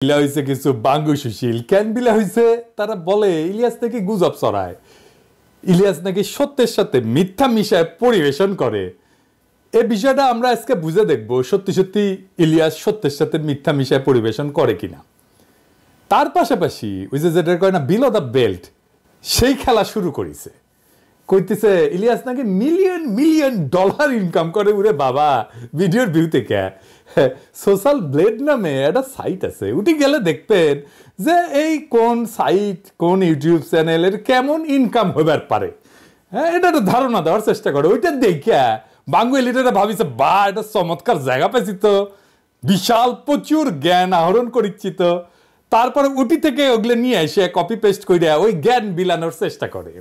বিলা হয়েছে কিছু বাঙ্গু সুশীল কেন বিলা হয়েছে তারা বলে ইলিয়াস নাকি গুজব ছড়ায়, ইলিয়াস নাকি সত্যের সাথে মিথ্যা মিশায় পরিবেশন করে। এই বিষয়টা আমরা আজকে বুঝে দেখবো সত্যি সত্যি ইলিয়াস সত্যের সাথে মিথ্যা মিশায় পরিবেশন করে কিনা। তার পাশাপাশি ওই যে যেটা কয় না বিলো দ্য বেল্ট, সেই খেলা শুরু করেছে। কইতেছে ইলিয়াস নাকি মিলিয়ন মিলিয়ন ডলার ইনকাম করে। উরে বাবা, ভিডিওর ভিউ থেকে সোশ্যাল ব্লেড নামে একটা সাইট আছে, উঠে গেলে দেখবেন যে এই কোন সাইট কোন ইউটিউব চ্যানেলের কেমন ইনকাম হবার পারে, হ্যাঁ এটা একটা ধারণা দেওয়ার চেষ্টা করে। ওইটা দেখে বাঙ্গুই লিটাররা ভাবিছে বা এটা চমৎকার জায়গা পেয়েছি তো, বিশাল প্রচুর জ্ঞান আহরণ করিচ্ছি তো। তারপরে উটি থেকে ওগুলো নিয়ে এসে কপি পেস্ট করে ওই জ্ঞান বিলানোর চেষ্টা করে।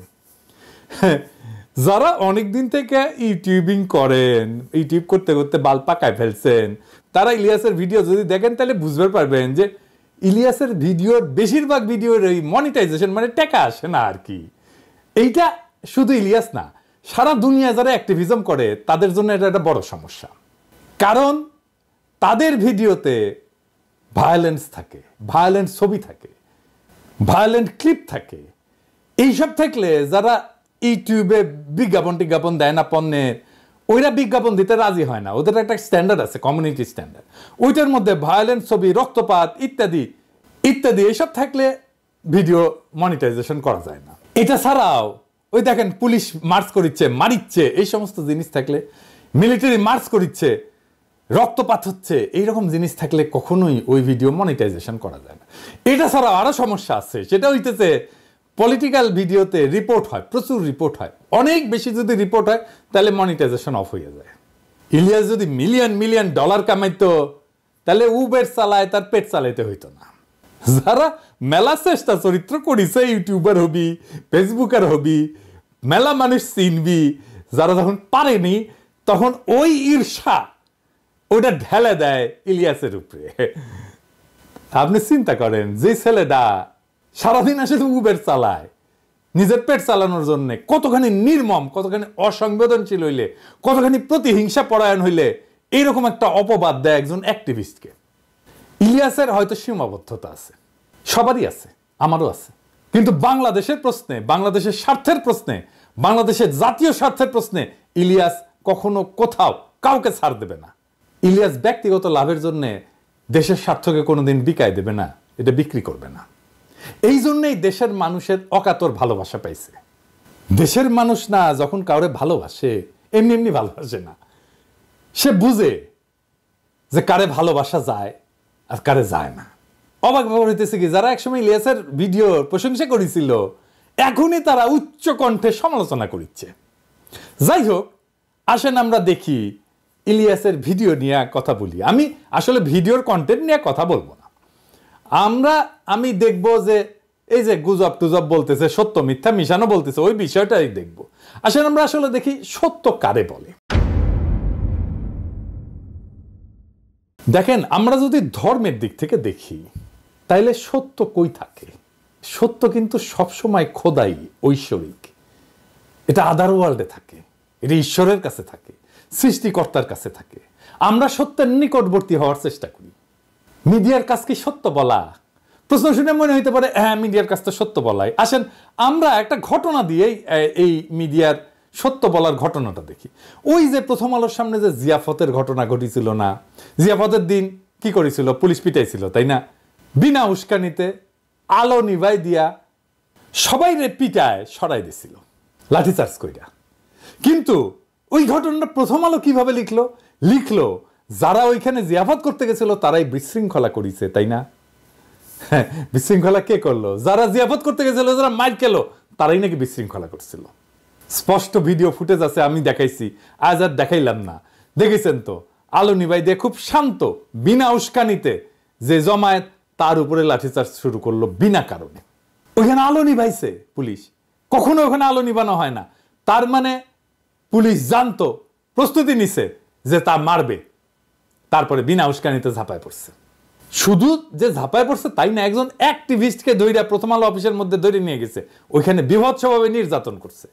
যারা অনেকদিন থেকে ইউটিউবিং করেন, ইউটিউব করতে করতে বাল পাকায় ফেলছেন, তারা ইলিয়াসের ভিডিও যদি দেখেন তাহলে বুঝতে পারবেন যে ইলিয়াসের ভিডিওর বেশিরভাগ ভিডিওর এই মনিটাইজেশন মানে টাকা আসে না আর কি। এইটা শুধু ইলিয়াস না, সারা দুনিয়া যারা অ্যাক্টিভিজম করে তাদের জন্য এটা একটা বড় সমস্যা। কারণ তাদের ভিডিওতে ভায়োলেন্স থাকে, ভায়োলেন্ট ছবি থাকে, ভায়োলেন্ট ক্লিপ থাকে। এইসব থাকলে যারা ইউটিউবে বিজ্ঞাপন দেয় না পণ্যের, ওইরা বিজ্ঞাপন দিতে রাজি হয় না। ওদের একটা স্ট্যান্ডার্ড আছে, কমিউনিটি স্ট্যান্ডার্ড। ওইটার মধ্যে ভায়োলেন্ট ছবি, রক্তপাত ইত্যাদি ইত্যাদি এইসব থাকলে ভিডিও মনিটাইজেশন করা যায় না। এটা ছাড়াও ওই দেখেন পুলিশ মার্চ করিচ্ছে, মারিচ্ছে, এই সমস্ত জিনিস থাকলে, মিলিটারি মার্চ করিচ্ছে, রক্তপাত হচ্ছে, এইরকম জিনিস থাকলে কখনোই ওই ভিডিও মনিটাইজেশন করা যায় না। এটা ছাড়াও আরো সমস্যা আছে, সেটা হইতেছে পলিটিক্যাল ভিডিওতে রিপোর্ট হয়, প্রচুর রিপোর্ট হয়। অনেক বেশি যদি রিপোর্ট হয় তাহলে মনিটাইজেশন অফ হয়ে যায়। ইলিয়াস যদি মিলিয়ন মিলিয়ন ডলার কামাইতো তাহলে উবের চালায়, তার পেট চালাইতে হইতো না। যারা মেলা চেষ্টা চরিত্র করিছে, ইউটিউবার হবি, ফেসবুকার হবি, মেলা মানুষ চিনবি, যারা যখন পারেনি তখন ওই ঈর্ষা ওটা ঢেলে দেয় ইলিয়াসের উপরে। আপনি চিন্তা করেন যে ছেলেটা সারাদিন আসলে উবের চালায় নিজের পেট চালানোর জন্য, কতখানি নির্মম, কতখানি অসংবেদনশীল হইলে, কতখানি প্রতিহিংসা পরায়ণ হইলে এইরকম একটা অপবাদ দেয় একজন অ্যাক্টিভিস্টকে। ইলিয়াসের হয়তো সীমাবদ্ধতা আছে, সবারই আছে, আমারও আছে, কিন্তু বাংলাদেশের প্রশ্নে, বাংলাদেশের স্বার্থের প্রশ্নে, বাংলাদেশের জাতীয় স্বার্থের প্রশ্নে ইলিয়াস কখনো কোথাও কাউকে ছাড় দেবে না। ইলিয়াস ব্যক্তিগত লাভের জন্য দেশের স্বার্থকে কোনোদিন বিকায় দেবে না, এটা বিক্রি করবে না। এই জন্যই দেশের মানুষের অকাতর ভালোবাসা পাইছে। দেশের মানুষ না যখন কাউরে ভালোবাসে এমনি এমনি ভালোবাসে না, সে বুঝে যে কারে ভালোবাসা যায় আর কারে যায় না। অবাক ব্যাপার হইতেছে কি, যারা একসময় ইলিয়াসের ভিডিওর প্রশংসা করেছিল এখনই তারা উচ্চ কণ্ঠে সমালোচনা করছে। যাই হোক, আসেন আমরা দেখি ইলিয়াসের ভিডিও নিয়ে কথা বলি। আমি আসলে ভিডিওর কন্টেন্ট নিয়ে কথা বলবো না, আমি দেখব যে এই যে গুজব টুজব বলতেছে, সত্য মিথ্যা মিশানো বলতেছে, ওই বিষয়টাই দেখব। আসলে আমরা আসলে দেখি সত্য কারে বলে। দেখেন, আমরা যদি ধর্মের দিক থেকে দেখি তাইলে সত্য কই থাকে? সত্য কিন্তু সবসময় খোদাই, ঐশ্বরিক, এটা আদার ওয়ার্ল্ডে থাকে, এটা ঈশ্বরের কাছে থাকে, সৃষ্টিকর্তার কাছে থাকে। আমরা সত্যের নিকটবর্তী হওয়ার চেষ্টা করি। মিডিয়ার কাজ কি সত্য বলা? প্রশ্ন শুনে মনে হইতে পারে হ্যাঁ মিডিয়ার কাজ তো সত্য বলাই। আসেন আমরা একটা ঘটনা দিয়ে এই মিডিয়ার সত্য বলার ঘটনাটা দেখি। ওই যে প্রথম আলোর সামনে যে জিয়াফতের ঘটনা ঘটেছিল না, জিয়াফতের দিন কি করেছিল? পুলিশ পিটাইছিল, তাই না? বিনা উস্কানিতে আলো নিভাই দিয়া সবাই রে পিটায় সরাই দিছিল লাঠিচার্জ কইরা। কিন্তু ওই ঘটনাটা প্রথম আলো কিভাবে লিখলো যারা ওইখানে জিয়াফত করতে গেছিল তারাই বিশৃঙ্খলা করেছে, তাই না? বিশৃঙ্খলা কে করলো? যারা জিয়াফত করতে গেছিল, যারা মাইর খেলো, তারাই নাকি বিশৃঙ্খলা করছিল। স্পষ্ট ভিডিও ফুটেজ আছে, আমি দেখাইছি, আজ আর দেখাইলাম না। দেখেছেন তো, আলো নিভাই দিয়ে খুব শান্ত বিনা উস্কানিতে যে জমায়েত, তার উপরে লাঠিচার্জ শুরু করলো বিনা কারণে। ওইখানে আলো নিভাইছে পুলিশ, কখনো ওখানে আলো নিভানো হয় না। তার মানে পুলিশ জানতো, প্রস্তুতি নিছে যে তা মারবে, তারপরে বিনা উস্কানিতে ঝাঁপায় পড়ছে। শুধু যে ঝাঁপায় পড়ছে তাই না, একজন অ্যাক্টিভিস্টকে ধইরা প্রথম আলো অফিসের মধ্যে ধরে নিয়ে গেছে, ওইখানে বিভৎসভাবে নির্যাতন করছে।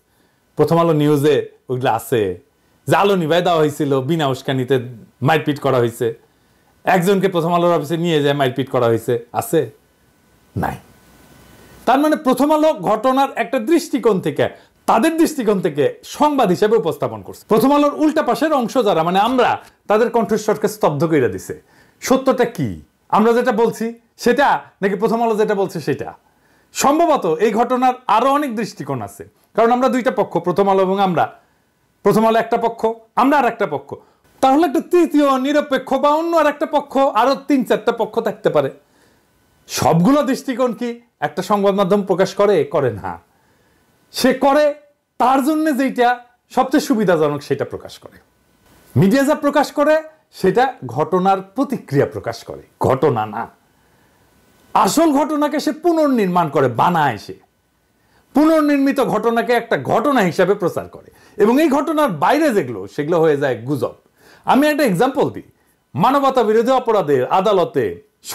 প্রথম আলো নিউজে ওইগুলো আছে যে আলো নিভাই দেওয়া হয়েছিল, বিনা উস্কানিতে মারপিট করা হয়েছে। একজনকে প্রথম আলোর অফিসে নিয়ে যায় মারপিট করা হয়েছে? আছে? নাই। তার মানে প্রথম আলো ঘটনার একটা দৃষ্টিকোণ থেকে, তাদের দৃষ্টিকোণ থেকে সংবাদ হিসেবে উপস্থাপন করছে। প্রথম আলোর উল্টা পাশের অংশ যারা, মানে আমরা, তাদের কণ্ঠস্বরকে স্তব্ধ করে দিছে। সত্যটা কি? আমরা যেটা বলছি সেটা, নাকি প্রথম আলো যেটা বলছে সেটা? সম্ভবত এই ঘটনার আরো অনেক দৃষ্টিকোণ আছে, কারণ আমরা দুইটা পক্ষ, প্রথম আলো এবং আমরা। প্রথম আলো একটা পক্ষ, আমরা আর একটা পক্ষ। তাহলে একটা তৃতীয় নিরপেক্ষ বা অন্য আর একটা পক্ষ, আরো 3-4টা পক্ষ থাকতে পারে। সবগুলো দৃষ্টিকোণ কি একটা সংবাদ মাধ্যম প্রকাশ করে? করে না। সে করে তার জন্য যেটা সবচেয়ে সুবিধাজনক সেটা প্রকাশ করে। মিডিয়া যা প্রকাশ করে সেটা ঘটনার প্রতিক্রিয়া প্রকাশ করে, ঘটনা না। আসল ঘটনাকে সে পুনর্নির্মাণ করে, বানায়। সে পুনর্নির্মিত ঘটনাকে একটা ঘটনা হিসাবে প্রচার করে, এবং এই ঘটনার বাইরে যেগুলো, সেগুলো হয়ে যায় গুজব। আমি একটা এক্সাম্পল দিই। মানবতা বিরোধী অপরাধের আদালতে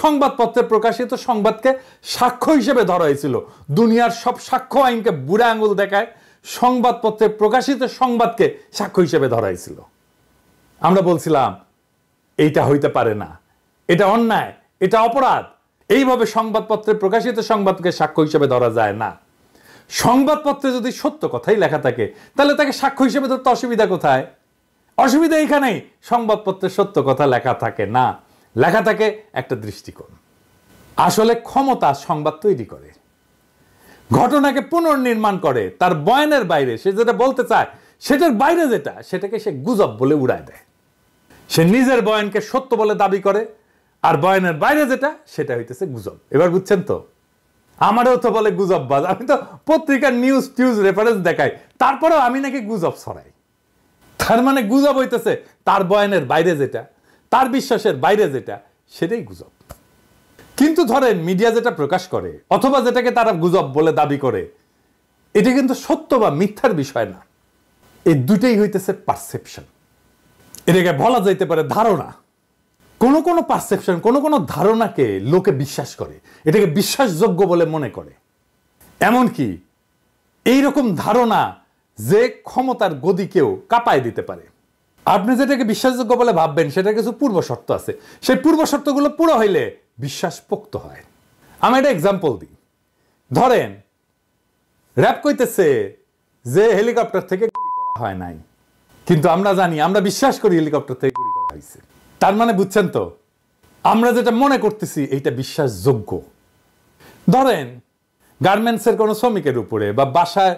সংবাদপত্রে প্রকাশিত সংবাদকে সাক্ষ্য হিসেবে ধরা হয়েছিল। দুনিয়ার সব সাক্ষ্য আইনকে বুড়া আঙুল দেখায় সংবাদপত্রে প্রকাশিত সংবাদকে সাক্ষ্য হিসেবে ধরা হয়েছিল। আমরা বলছিলাম এইটা হইতে পারে না, এটা অন্যায়, এটা অপরাধ। এইভাবে সংবাদপত্রে প্রকাশিত সংবাদকে সাক্ষ্য হিসেবে ধরা যায় না। সংবাদপত্রে যদি সত্য কথাই লেখা থাকে, তাহলে তাকে সাক্ষ্য হিসেবে ধরতে অসুবিধা কোথায়? অসুবিধা এইখানেই, সংবাদপত্রে সত্য কথা লেখা থাকে না, লেখা থাকে একটা দৃষ্টিকোণ। আসলে ক্ষমতা সংবাদ তৈরি করে, ঘটনাকে পুনর্নির্মাণ করে, তার বয়ানের বাইরে সে যেটা বলতে চায় সেটার বাইরে যেটা, সেটাকে সে গুজব বলে উড়ায় দেয়। সে নিজের বয়ানকে সত্য বলে দাবি করে, আর বয়ানের বাইরে যেটা সেটা হইতেছে গুজব। এবার বুঝছেন তো? আমারও তো বলে গুজববাজ। আমি তো পত্রিকার নিউজ টিউজ রেফারেন্স দেখাই, তারপরেও আমি নাকি গুজব ছড়াই। তার মানে গুজব হইতেছে তার বয়ানের বাইরে যেটা, তার বিশ্বাসের বাইরে যেটা, সেটাই গুজব। কিন্তু ধরেন মিডিয়া যেটা প্রকাশ করে, অথবা যেটাকে তারা গুজব বলে দাবি করে, এটা কিন্তু সত্য বা মিথ্যার বিষয় না। এই দুটেই হইতেছে পারসেপশন। এটাকে বলা যাইতে পারে ধারণা। কোন কোন পারসেপশন, কোন কোন ধারণাকে লোকে বিশ্বাস করে, এটাকে বিশ্বাসযোগ্য বলে মনে করে। এমনকি এইরকম ধারণা যে ক্ষমতার গদিকেও কাঁপায় দিতে পারে। আপনি যেটাকে বিশ্বাসযোগ্য বলে ভাববেন সেটা কিছু পূর্ব শর্ত আছে, সেই পূর্ব শর্তগুলো পুরো হইলে বিশ্বাস পোক্ত হয়। আমি একটা এক্সাম্পল দিই। ধরেন র‍্যাব কইতেছে যে হেলিকপ্টার থেকে গুলি করা হয় নাই, কিন্তু আমরা জানি, আমরা বিশ্বাস করি হেলিকপ্টার থেকে গুলি করা হয়েছে। তার মানে বুঝছেন তো, আমরা যেটা মনে করতেছি এইটা বিশ্বাসযোগ্য। ধরেন গার্মেন্টসের কোনো শ্রমিকের উপরে বা বাসায়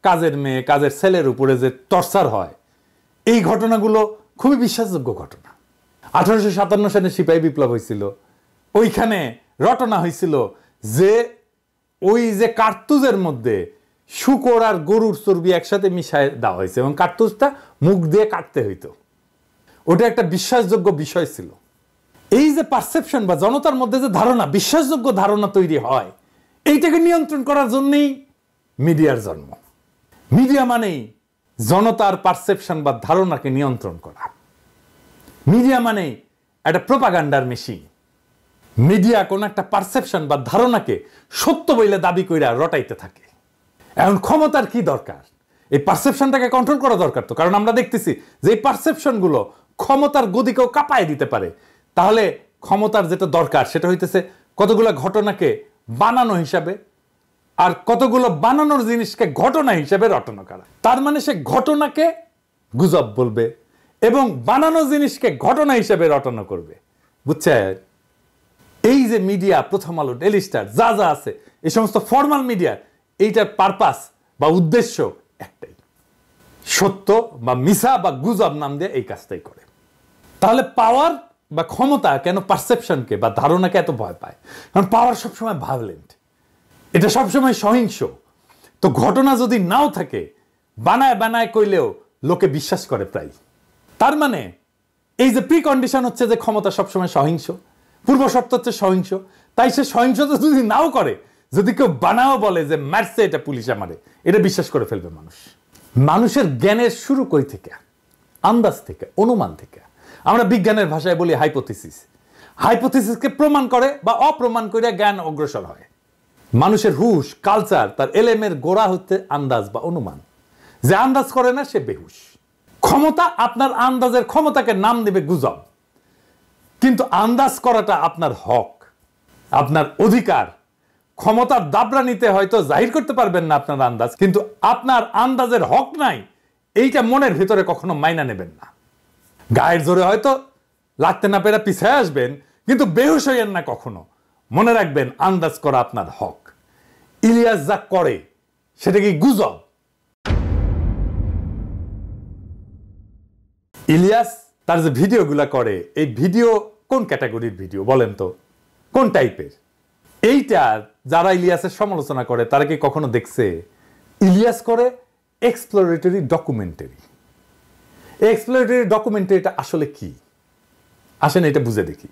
কাজের মেয়ে, কাজের ছেলের উপরে যে টর্চার হয়, এই ঘটনাগুলো খুবই বিশ্বাসযোগ্য ঘটনা। 1857 সালে সিপাহী বিপ্লব হয়েছিল, ওইখানে রটনা হয়েছিল যে ওই যে কার্তুজের মধ্যে শূকর আর গরুর চর্বি একসাথে মিশায় দেওয়া হয়েছে, এবং কার্তুজটা মুখ দিয়ে কাটতে হইতো। ওটা একটা বিশ্বাসযোগ্য বিষয় ছিল। এই যে পারসেপশন বা জনতার মধ্যে যে ধারণা, বিশ্বাসযোগ্য ধারণা তৈরি হয়, এইটাকে নিয়ন্ত্রণ করার জন্যই মিডিয়ার জন্ম। মিডিয়া মানেই জনতার পারসেপশন বা ধারণাকে নিয়ন্ত্রণ করা। মিডিয়া মানেই একটা প্রোপাগান্ডার মেশিন। মিডিয়া কোন একটা পারসেপশন বা ধারণাকে সত্য বলে দাবি কইরা রটাইতে থাকে। এখন ক্ষমতার কি দরকার? এই পারসেপশনটাকে কন্ট্রোল করা দরকার তো, কারণ আমরা দেখতেছি যে এই পারসেপশনগুলো ক্ষমতার গদিকেও কাঁপায় দিতে পারে। তাহলে ক্ষমতার যেটা দরকার সেটা হইতেছে কতগুলো ঘটনাকে বানানো হিসাবে, আর কতগুলো বানানোর জিনিসকে ঘটনা হিসেবে রটনা করা। তার মানে সে ঘটনাকে গুজব বলবে এবং বানানো জিনিসকে ঘটনা হিসেবে রটনা করবে। বুঝছেন? এই যে মিডিয়া, প্রথম আলো, ডেইলি স্টার, যা যা আছে, এই সমস্ত ফর্মাল মিডিয়া, এইটার পারপাস বা উদ্দেশ্য একটাই, সত্য বা মিছা বা গুজব নাম দিয়ে এই কাজটাই করে। তাহলে পাওয়ার বা ক্ষমতা কেন পারসেপশনকে বা ধারণাকে এত ভয় পায়? কারণ পাওয়ার সবসময় ভায়োলেন্ট, এটা সবসময় সহিংস। তো ঘটনা যদি নাও থাকে, বানায় বানায় কইলেও লোকে বিশ্বাস করে প্রায়। তার মানে এই যে প্রি কন্ডিশন হচ্ছে যে ক্ষমতা সবসময় সহিংস, পূর্ব শর্ত হচ্ছে সহিংস। তাই সে সহিংসতা যদি নাও করে, যদি কেউ বানাও বলে যে মারছে, এটা পুলিশ আমারে, এটা বিশ্বাস করে ফেলবে মানুষ। মানুষের জ্ঞানের শুরু কই থেকে? আন্দাজ থেকে, অনুমান থেকে। আমরা বিজ্ঞানের ভাষায় বলি হাইপোথিসিস। হাইপোথিসিসকে প্রমাণ করে বা অপ্রমাণ করে জ্ঞান অগ্রসর হয়। মানুষের হুশ, কালচার, তার এলেমের গোড়া হচ্ছে আন্দাজ বা অনুমান। যে আন্দাজ করে না সে বেহুশ। ক্ষমতা আপনার আন্দাজের ক্ষমতাকে নাম দিবে গুজব। কিন্তু আন্দাজ করাটা আপনার হক, আপনার অধিকার। ক্ষমতার দাবরা নিতে হয়তো জাহির করতে পারবেন না আপনার আন্দাজ, কিন্তু আপনার আন্দাজের হক নাই এইটা মনের ভিতরে কখনো মাইনা নেবেন না। গায়ের জোরে হয়তো লাগতে না পেরে পিছিয়ে আসবেন, কিন্তু বেহুশ হইয়েন না কখনো। মনে রাখবেন আন্দাজ করা আপনার হক। ইলিয়াস যা করে সেটা কি গুজব? ইলিয়াস তার যে ভিডিওগুলা করে, এই ভিডিও কোন ক্যাটাগরির ভিডিও বলেন তো, কোন টাইপের? এইটা যারা ইলিয়াসের সমালোচনা করে তারা কি কখনো দেখছে? ইলিয়াস করে এক্সপ্লোরেটরি ডকুমেন্টারি। এক্সপ্লোরেটরি ডকুমেন্টারিটা আসলে কি? আসেন এটা বুঝে দেখি।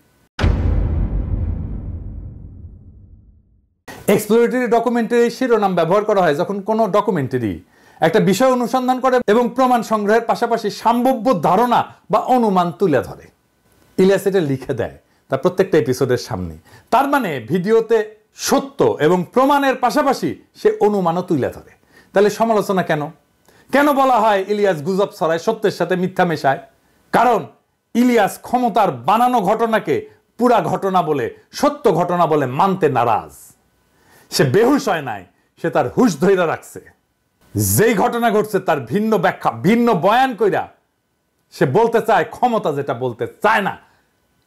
এক্সপ্লোরেটরি ডকুমেন্টারি শিরোনাম ব্যবহার করা হয় যখন কোনো ডকুমেন্টারি একটা বিষয় অনুসন্ধান করে এবং প্রমাণ সংগ্রহের পাশাপাশি সম্ভাব্য ধারণা বা অনুমান তুলে ধরে। ইলিয়াস এটা লিখে দেয় তার প্রত্যেকটা এপিসোডের সামনে। তার মানে ভিডিওতে সত্য এবং প্রমাণের পাশাপাশি সে অনুমানও তুলে ধরে। তাহলে সমালোচনা কেন? কেন বলা হয় ইলিয়াস গুজব ছড়ায়, সত্যের সাথে মিথ্যা মেশায়? কারণ ইলিয়াস ক্ষমতার বানানো ঘটনাকে পুরা ঘটনা বলে, সত্য ঘটনা বলে মানতে নারাজ। সে বেহুশ হয় নাই, সে তার হুশ ধইরা রাখছে। যেই ঘটনা ঘটছে তার ভিন্ন ব্যাখ্যা, ভিন্ন বয়ান কইরা সে বলতে চায় ক্ষমতা যেটা বলতে চায় না।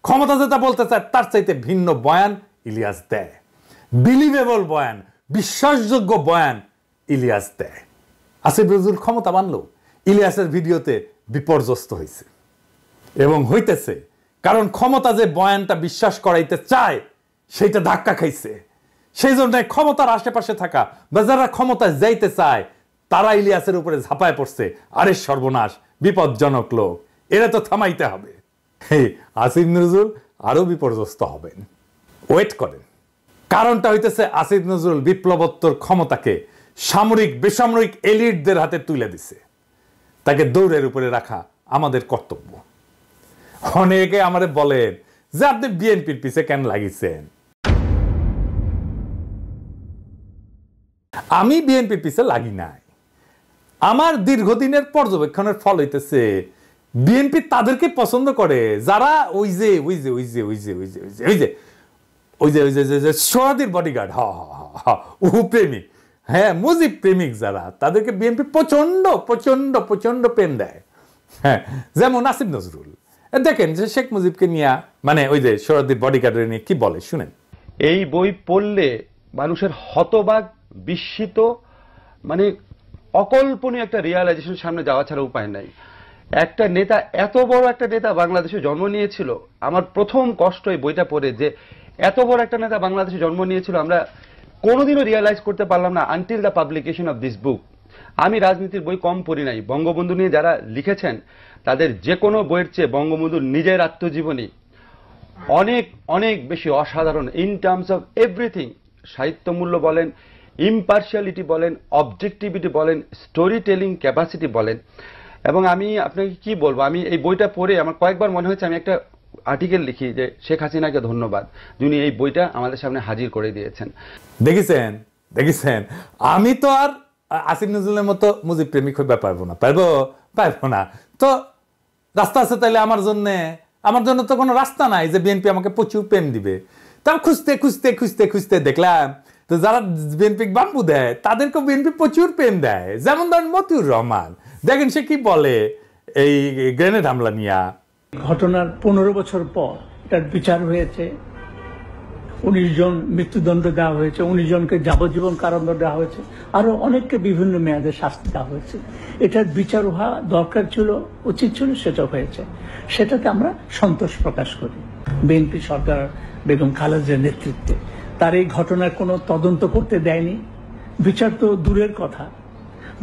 ক্ষমতা যেটা বলতে চায় তার চাইতে ভিন্ন বয়ান ইলিয়াস দেয়। বিলিভেবল বয়ান, বিশ্বাসযোগ্য বয়ান ইলিয়াস দেয়। আসিফ নজরুল ক্ষমতা বানলো, ইলিয়াসের ভিডিওতে বিপর্যস্ত হয়েছে এবং হইতেছে। কারণ ক্ষমতা যে বয়ানটা বিশ্বাস করাইতে চায় সেইটা ধাক্কা খাইছে। সেই জন্য ক্ষমতার আশেপাশে থাকা বা যারা ক্ষমতায় যাইতে চায় তারা ইলিয়াসের উপরে ঝাঁপায় পড়ছে। আরে সর্বনাশ, বিপজ্জনক লোক, এরা তো থামাইতে হবে। আসিফ নজরুল আরো বিপর্যস্ত হবেন, ওয়েট করেন। কারণটা হইতেছে আসিফ নজরুল বিপ্লবোত্তর ক্ষমতাকে সামরিক বেসামরিক এলিটদের হাতে তুলে দিছে। তাকে দৌড়ের উপরে রাখা আমাদের কর্তব্য। অনেকে আমাদের বলেন যে আপনি বিএনপির পিছে কেন লাগিয়েছেন। আমি বিএনপির পিছে লাগি নাই। আমার দীর্ঘদিনের পর্যবেক্ষণের ফল হইতেছে বিএনপি তাদেরকে পছন্দ করে যারা ওই যে ওই যে ওই যে ওই যে ওই যে ওই যে ওই যে ওই যে ওই যে সোহাদির বডিগার্ড, ও প্রেমিক, হ্যাঁ মুজিব প্রেমিক যারা, তাদেরকে বিএনপি প্রচন্ড প্রচন্ড প্রচন্ড প্রেম দেয়। হ্যাঁ, যেমন আসিফ নজরুল দেখেন যে শেখ মুজিবকে নিয়ে, মানে ওই যে সোহাদির বডিগার্ডের নিয়ে কি বলে শুনেন। এই বই পড়লে মানুষের হতবাক, বিস্মিত, মানে অকল্পনীয় একটা রিয়ালাইজেশন সামনে যাওয়া ছাড়া উপায় নাই। একটা নেতা, এত বড় একটা নেতা বাংলাদেশে জন্ম নিয়েছিল। আমার প্রথম কষ্ট এই বইটা পড়ে যে এত বড় একটা নেতা বাংলাদেশে জন্ম নিয়েছিল, আমরা কোনোদিনও রিয়ালাইজ করতে পারলাম না until the publication of this book. আমি রাজনীতির বই কম পড়ি নাই, বঙ্গবন্ধু নিয়ে যারা লিখেছেন তাদের যে কোনো বইয়ের চেয়ে বঙ্গবন্ধুর নিজের আত্মজীবনী অনেক অনেক বেশি অসাধারণ ইন টার্মস অফ এভরিথিং। সাহিত্যমূল্য বলেন, ইম্পার্শিয়ালিটি বলেন, অবজেক্টিভিটি বলেন, স্টোরি টেলিং ক্যাপাসিটি বলেন। এবং আমি আপনাকে কি বলবো, আমি এই বইটা পড়ে আমার কয়েকবার মনে হয়েছে আমি একটা আর্টিকেল লিখি যে শেখ হাসিনাকে ধন্যবাদ, যিনি এই বইটা আমাদের সামনে হাজির করে দিয়েছেন। দেখেছেন দেখেছেন, আমি তো আর আসিফ নজরুলের মতো মুজিব প্রেমিক হইতে পারবো না, পারবো না। তো রাস্তা আছে তাইলে আমার জন্য তো কোনো রাস্তা নাই যে বিএনপি আমাকে প্রচুর প্রেম দিবে। তার খুঁজতে খুঁজতে খুঁজতে খুঁজতে দেখলাম তো যারা বিএনপি বাম্বু দেয় তাদেরকেও বিএনপি প্রচুর প্রেম দেয়। যেমন ধরেন মতিউর রহমান, দেখেন সে কি বলে এই গ্রেনেড হামলা নিয়ে। ঘটনার 15 বছর পর এটার বিচার হয়েছে, 19 জন মৃত্যুদণ্ড দেওয়া হয়েছে, 19 জনকে যাবজ্জীবন কারাদণ্ড দেওয়া হয়েছে, আরো অনেককে বিভিন্ন মেয়াদে শাস্তি দেওয়া হয়েছে। এটার বিচার হওয়া দরকার ছিল, উচিত ছিল, সেটা হয়েছে। সেটাতে আমরা সন্তোষ প্রকাশ করি। বিএনপি সরকার বেগম খালেদার নেতৃত্বে তার এই ঘটনার কোনো তদন্ত করতে দেয়নি, বিচার তো দূরের কথা,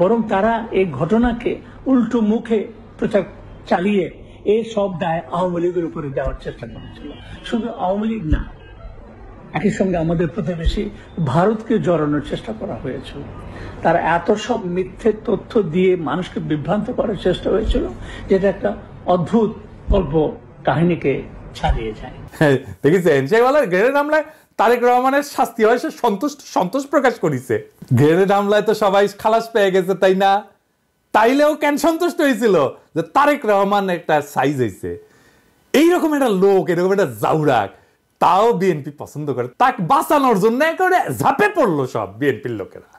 বরং তারা এই ঘটনাকে উল্টো মুখে প্রচার চালিয়ে এই সব দায় আওয়ামী লীগের উপরে দেওয়ার চেষ্টা করেছিল। শুধু আওয়ামী লীগ না, একই সঙ্গে আমাদের প্রতিবেশী ভারতকে জড়ানোর চেষ্টা করা হয়েছিল। তারা এত সব মিথ্যে তথ্য দিয়ে মানুষকে বিভ্রান্ত করার চেষ্টা হয়েছিল, যেটা একটা অদ্ভুত গল্প কাহিনীকে ছাড়িয়ে যায়। দেখেছেন সেই বলে গ্রেনেড হামলায় তারেক রহমানের শাস্তি হয়, সে সন্তোষ প্রকাশ করেছে। গ্রেনেড হামলায় তো সবাই খালাস পেয়ে গেছে, তাই না? তাইলেও কেন সন্তুষ্ট হয়েছিল যে তারেক রহমান একটা সাইজ হয়েছে। এইরকম একটা লোক, এরকম একটা জাউরাক, তাও বিএনপি পছন্দ করে, তাকে বাঁচানোর জন্য একেবারে ঝাঁপে পড়লো সব বিএনপির লোকেরা।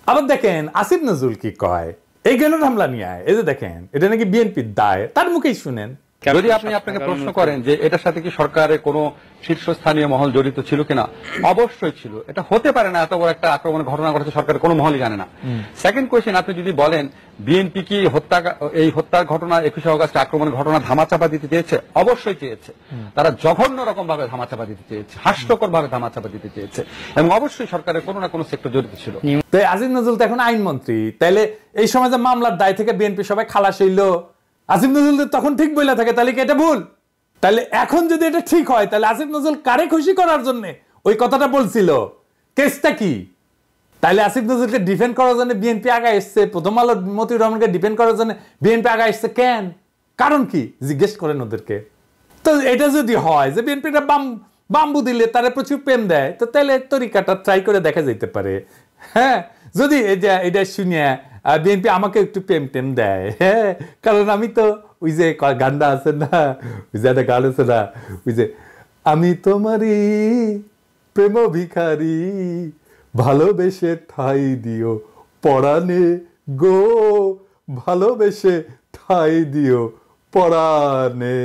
আবার দেখেন আসিফ নজরুল কি কয় এই গ্রেনেড হামলা নিয়ে, এই যে দেখেন এটা নাকি বিএনপির দায়, তার মুখেই শুনেন। যদি আপনাকে প্রশ্ন করেন যে এটার সাথে কি সরকারের কোনো শীর্ষস্থানীয় মহল জড়িত ছিল কিনা, অবশ্যই ছিল। এটা হতে পারে না এত বড় একটা আক্রমণের ঘটনা ঘটেছে সরকারের কোনো মহলই জানে না। সেকেন্ড কোয়েশ্চেন, আপনি যদি বলেন বিএনপি কি এই হত্যার ঘটনা 21 আগস্ট আক্রমণের ঘটনা ধামাচাপা দিতে চেয়েছে, অবশ্যই চেয়েছে। তারা জঘন্য রকম ভাবে ধামাচাপা দিতে চেয়েছে, হাস্যকর ভাবে ধামাচাপা দিতে চেয়েছে, এবং অবশ্যই সরকারের কোনো না কোনো সেক্টর জড়িত ছিল। তো আসিফ নজরুল তো এখন আইনমন্ত্রী, তাইলে এই সময় যে মামলার দায় থেকে বিএনপি সবাই খালাস হইল, আসিফ নজরুল তখন ঠিক বলে থাকে, তাহলে কি এটা ভুল? তাহলে এখন যদি এটা ঠিক হয়, তাহলে আসিফ নজরুল কারে খুশি করার জন্য ওই কথাটা বলছিল? কেসটা কি? তাহলে আসিফ নজরুলকে ডিফেন্ড করার জন্য বিএনপি আগায় এসছে, প্রথম আলো মতিউর রহমানকে ডিফেন্ড করার জন্য বিএনপি আগায় এসছে কেন? কারণ কি জিজ্ঞেস করেন ওদেরকে। তো এটা যদি হয় যে বিএনপিটা বাম্বু দিলে তারা প্রচুর প্রেম দেয়, তো তাহলে তরিকাটা ট্রাই করে দেখা যেতে পারে। হ্যাঁ, যদি এটা শুনিয়ে বিএনপি আমাকে একটু প্রেম টেম দেয়, হ্যাঁ, কারণ আমি তো ওই যে গানটা আছে না, ওই যে একটা গান আছে না, ওই যে আমি তোমারই প্রেম ভিখারি ভালোবেসে ঠাই দিও পরাণে গো, ভালোবেসে ঠাই দিও পরাণে।